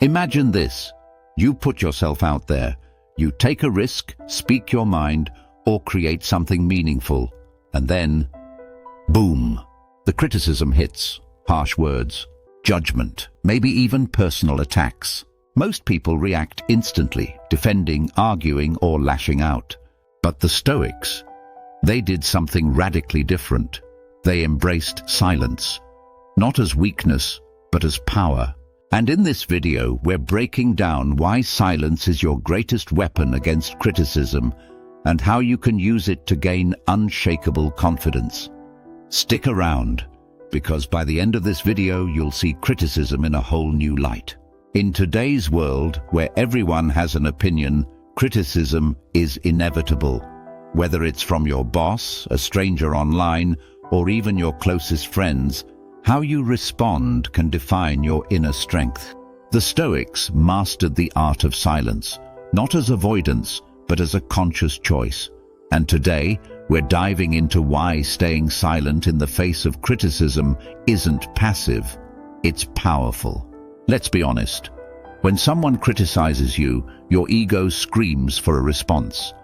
Imagine this. You put yourself out there. You take a risk, speak your mind, or create something meaningful. And then, boom, the criticism hits. Harsh words, judgment, maybe even personal attacks. Most people react instantly, defending, arguing, or lashing out. But the Stoics, they did something radically different. They embraced silence, not as weakness, but as power. And in this video, we're breaking down why silence is your greatest weapon against criticism and how you can use it to gain unshakable confidence. Stick around, because by the end of this video, you'll see criticism in a whole new light. In today's world, where everyone has an opinion, criticism is inevitable. Whether it's from your boss, a stranger online, or even your closest friends, how you respond can define your inner strength. The Stoics mastered the art of silence, not as avoidance, but as a conscious choice. And today, we're diving into why staying silent in the face of criticism isn't passive, it's powerful. Let's be honest. When someone criticizes you, your ego screams for a response.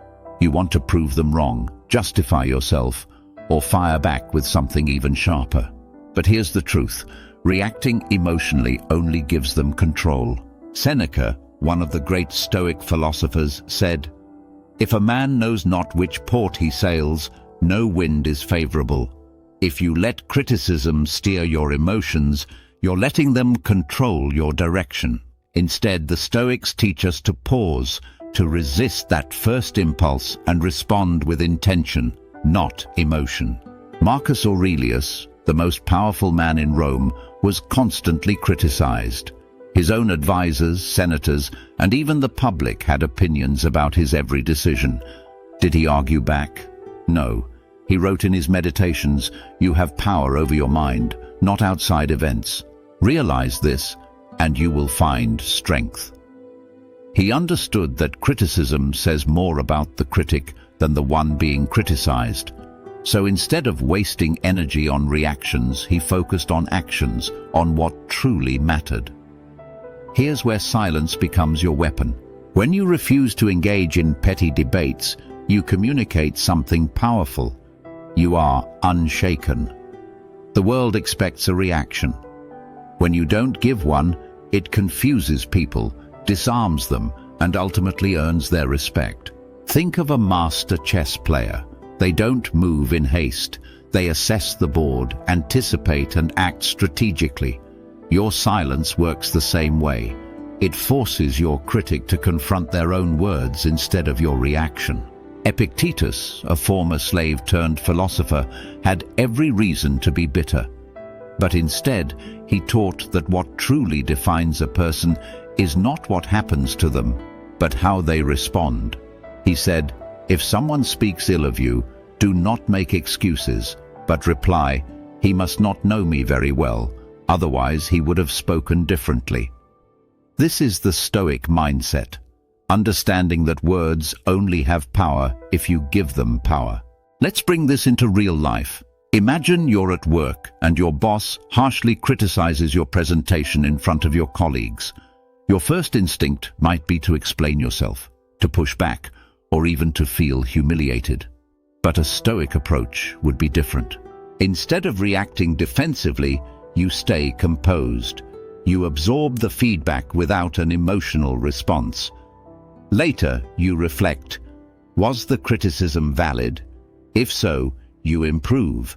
You want to prove them wrong, justify yourself, or fire back with something even sharper. But here's the truth. Reacting emotionally only gives them control. Seneca, one of the great Stoic philosophers, said, "If a man knows not which port he sails, no wind is favorable." If you let criticism steer your emotions, you're letting them control your direction. Instead, the Stoics teach us to pause, to resist that first impulse and respond with intention, not emotion. Marcus Aurelius, the most powerful man in Rome, was constantly criticized. His own advisors, senators, and even the public had opinions about his every decision. Did he argue back? No. He wrote in his meditations, "You have power over your mind, not outside events. Realize this, and you will find strength." He understood that criticism says more about the critic than the one being criticized. So instead of wasting energy on reactions, he focused on actions, on what truly mattered. Here's where silence becomes your weapon. When you refuse to engage in petty debates, you communicate something powerful. You are unshaken. The world expects a reaction. When you don't give one, it confuses people, disarms them, and ultimately earns their respect. Think of a master chess player. They don't move in haste. They assess the board, anticipate, and act strategically. Your silence works the same way. It forces your critic to confront their own words instead of your reaction. Epictetus, a former slave-turned-philosopher, had every reason to be bitter. But instead, he taught that what truly defines a person is not what happens to them, but how they respond. He said, "If someone speaks ill of you, do not make excuses, but reply, 'He must not know me very well, otherwise he would have spoken differently.'" This is the Stoic mindset, understanding that words only have power if you give them power. Let's bring this into real life. Imagine you're at work and your boss harshly criticizes your presentation in front of your colleagues. Your first instinct might be to explain yourself, to push back, or even to feel humiliated. But a Stoic approach would be different. Instead of reacting defensively, you stay composed. You absorb the feedback without an emotional response. Later, you reflect, was the criticism valid? If so, you improve.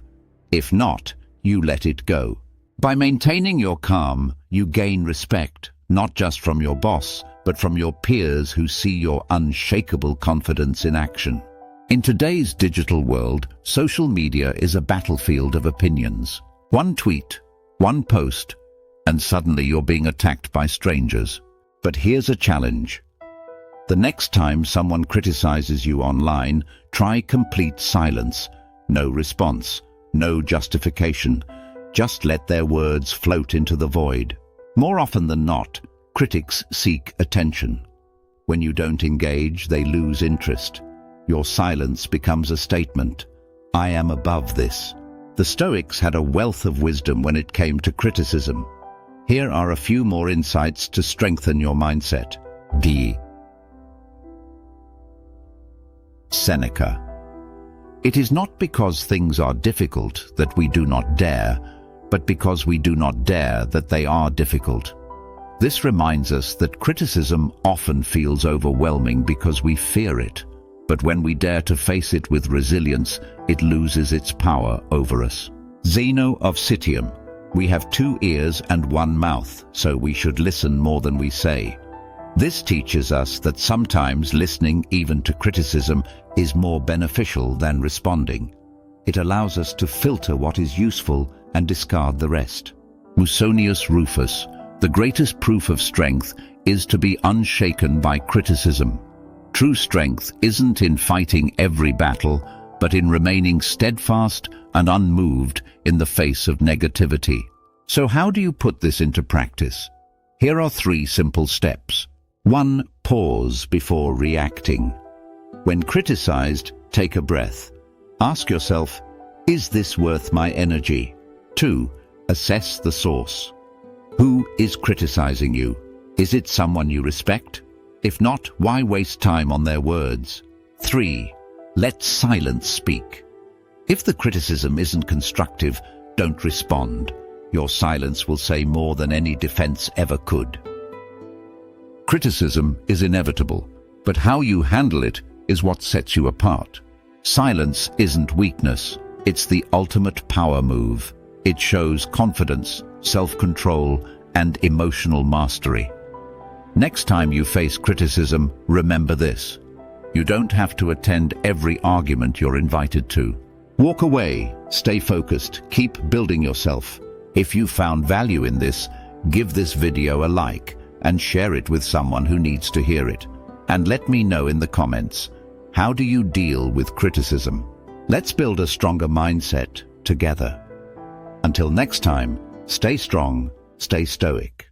If not, you let it go. By maintaining your calm, you gain respect, not just from your boss, but from your peers who see your unshakable confidence in action. In today's digital world, social media is a battlefield of opinions. One tweet, one post, and suddenly you're being attacked by strangers. But here's a challenge. The next time someone criticizes you online, try complete silence. No response, no justification. Just let their words float into the void. More often than not, critics seek attention. When you don't engage, they lose interest. Your silence becomes a statement. I am above this. The Stoics had a wealth of wisdom when it came to criticism. Here are a few more insights to strengthen your mindset. D. Seneca. It is not because things are difficult that we do not dare, but because we do not dare that they are difficult. This reminds us that criticism often feels overwhelming because we fear it, but when we dare to face it with resilience, it loses its power over us. Zeno of Citium. We have 2 ears and 1 mouth, so we should listen more than we say. This teaches us that sometimes listening even to criticism is more beneficial than responding. It allows us to filter what is useful and discard the rest. Musonius Rufus. The greatest proof of strength is to be unshaken by criticism. True strength isn't in fighting every battle, but in remaining steadfast and unmoved in the face of negativity. So how do you put this into practice? Here are 3 simple steps. 1. Pause before reacting. When criticized, take a breath. Ask yourself, is this worth my energy? 2. Assess the source. Who is criticizing you? Is it someone you respect? If not, why waste time on their words? 3. Let silence speak. If the criticism isn't constructive, don't respond. Your silence will say more than any defense ever could. Criticism is inevitable, but how you handle it is what sets you apart. Silence isn't weakness, it's the ultimate power move. It shows confidence, self-control, and emotional mastery. Next time you face criticism, remember this. You don't have to attend every argument you're invited to. Walk away, stay focused, keep building yourself. If you found value in this, give this video a like and share it with someone who needs to hear it. And let me know in the comments, how do you deal with criticism? Let's build a stronger mindset together. Until next time, stay strong, stay stoic.